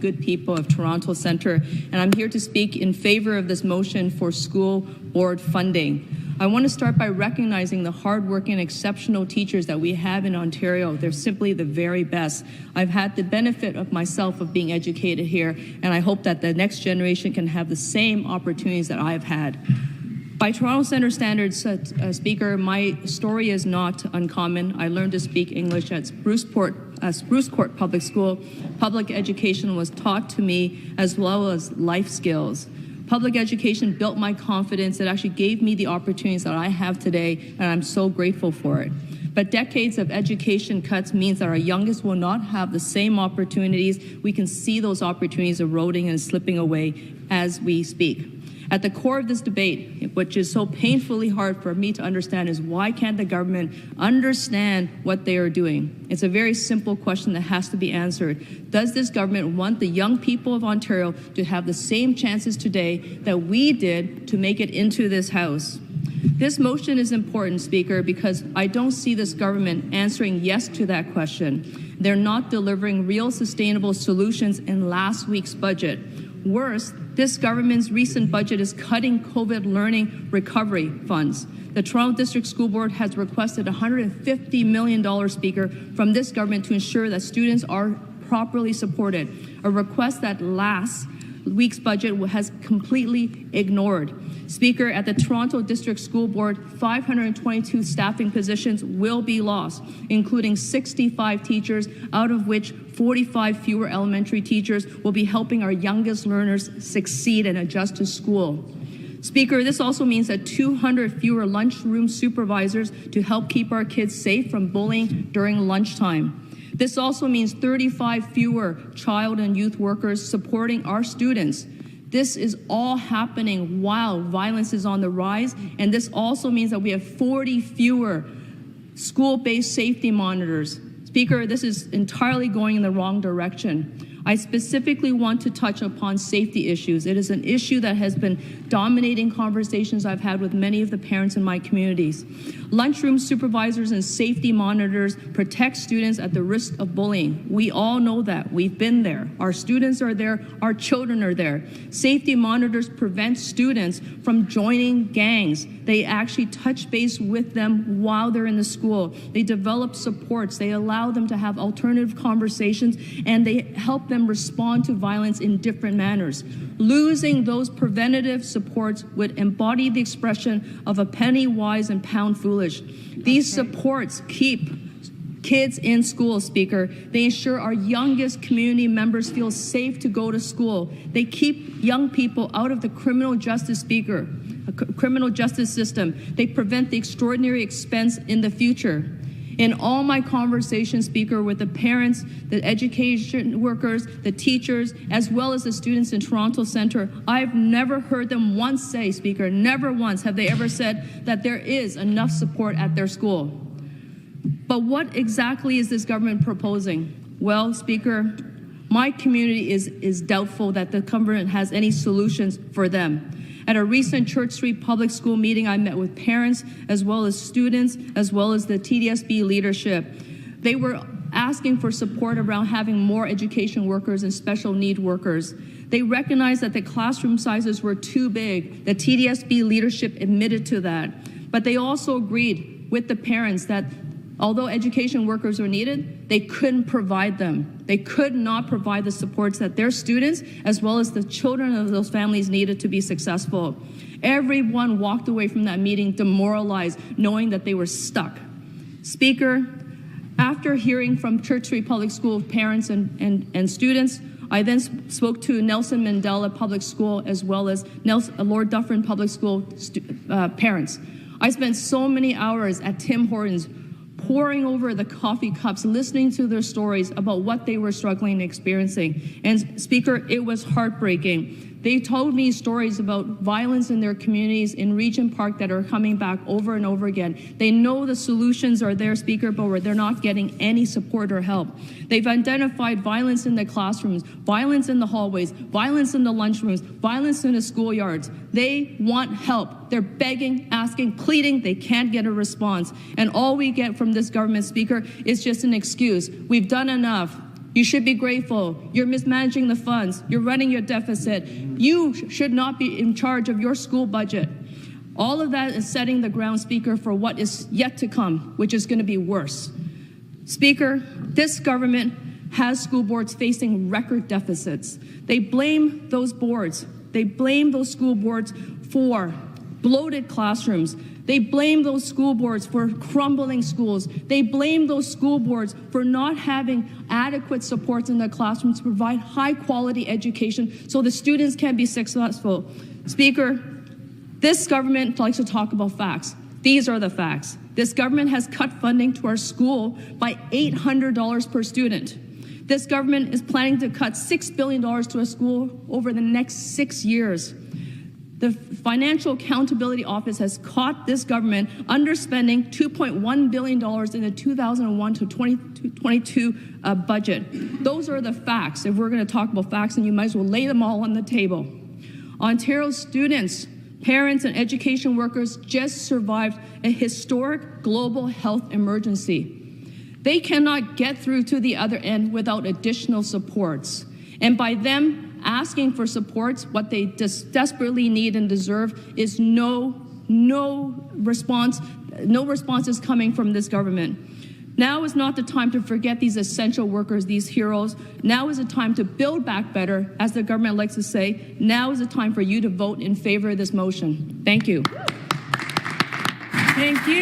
good people of Toronto Centre, and I'm here to speak in favor of this motion for school board funding. I want to start by recognizing the hardworking, exceptional teachers that we have in Ontario. They're simply the very best. I've had the benefit of myself of being educated here, and I hope that the next generation can have the same opportunities that I've had. By Toronto Centre standards, Speaker, my story is not uncommon. I learned to speak English at Spruce Court Public School. Public education was taught to me as well as life skills. Public education built my confidence. It actually gave me the opportunities that I have today, and I'm so grateful for it. But decades of education cuts means that our youngest will not have the same opportunities. We can see those opportunities eroding and slipping away as we speak. At the core of this debate, which is so painfully hard for me to understand, is why can't the government understand what they are doing? It's a very simple question that has to be answered. Does this government want the young people of Ontario to have the same chances today that we did to make it into this House? This motion is important, Speaker, because I don't see this government answering yes to that question. They're not delivering real sustainable solutions in last week's budget. Worse, this government's recent budget is cutting COVID learning recovery funds. The Toronto District School Board has requested $150 million, Speaker, from this government to ensure that students are properly supported, a request that last week's budget has completely ignored. Speaker, at the Toronto District School Board, 522 staffing positions will be lost, including 65 teachers, out of which 45 fewer elementary teachers will be helping our youngest learners succeed and adjust to school. Speaker, this also means that 200 fewer lunchroom supervisors to help keep our kids safe from bullying during lunchtime. This also means 35 fewer child and youth workers supporting our students. This is all happening while violence is on the rise, and this also means that we have 40 fewer school-based safety monitors. Speaker, this is entirely going in the wrong direction. I specifically want to touch upon safety issues. It is an issue that has been dominating conversations I've had with many of the parents in my communities. Lunchroom supervisors and safety monitors protect students at the risk of bullying. We all know that. We've been there. Our students are there. Our children are there. Safety monitors prevent students from joining gangs. They actually touch base with them while they're in the school. They develop supports. They allow them to have alternative conversations, and they help them respond to violence in different manners. Losing those preventative supports would embody the expression of a penny wise and pound foolish. These supports keep kids in school, Speaker. They ensure our youngest community members feel safe to go to school. They keep young people out of the criminal justice system. They prevent the extraordinary expense in the future. In all my conversations, Speaker, with the parents, the education workers, the teachers, as well as the students in Toronto Centre, I've never heard them once say, Speaker, never once have they ever said that there is enough support at their school. But what exactly is this government proposing? Well, Speaker, my community is doubtful that the government has any solutions for them. At a recent Church Street Public School meeting, I met with parents as well as students, as well as the TDSB leadership. They were asking for support around having more education workers and special need workers. They recognized that the classroom sizes were too big. The TDSB leadership admitted to that. But they also agreed with the parents that although education workers were needed, they couldn't provide them. They could not provide the supports that their students, as well as the children of those families, needed to be successful. Everyone walked away from that meeting demoralized, knowing that they were stuck. Speaker, after hearing from Church Street Public School parents and students, I then spoke to Nelson Mandela Public School, as well as Lord Dufferin Public School parents. I spent so many hours at Tim Hortons pouring over the coffee cups, listening to their stories about what they were struggling and experiencing. And Speaker, it was heartbreaking. They told me stories about violence in their communities in Regent Park that are coming back over and over again. They know the solutions are there, Speaker, but they're not getting any support or help. They've identified violence in the classrooms, violence in the hallways, violence in the lunchrooms, violence in the schoolyards. They want help. They're begging, asking, pleading. They can't get a response. And all we get from this government, Speaker, is just an excuse. We've done enough. You should be grateful. You're mismanaging the funds. You're running your deficit. You should not be in charge of your school budget. All of that is setting the ground, Speaker, for what is yet to come, which is going to be worse. Speaker, this government has school boards facing record deficits. They blame those boards. They blame those school boards for bloated classrooms. They blame those school boards for crumbling schools. They blame those school boards for not having adequate supports in their classrooms to provide high-quality education so the students can be successful. Speaker, this government likes to talk about facts. These are the facts. This government has cut funding to our school by $800 per student. This government is planning to cut $6 billion to a school over the next 6 years. The Financial Accountability Office has caught this government underspending $2.1 billion in the 2001 to 2022 budget. Those are the facts. If we're going to talk about facts, then you might as well lay them all on the table. Ontario students, parents, and education workers just survived a historic global health emergency. They cannot get through to the other end without additional supports. And by them asking for supports, what they desperately need and deserve is no response is coming from this government. Now is not the time to forget these essential workers, these heroes. Now is the time to build back better, as the government likes to say. Now is the time for you to vote in favor of this motion. Thank you. Thank you.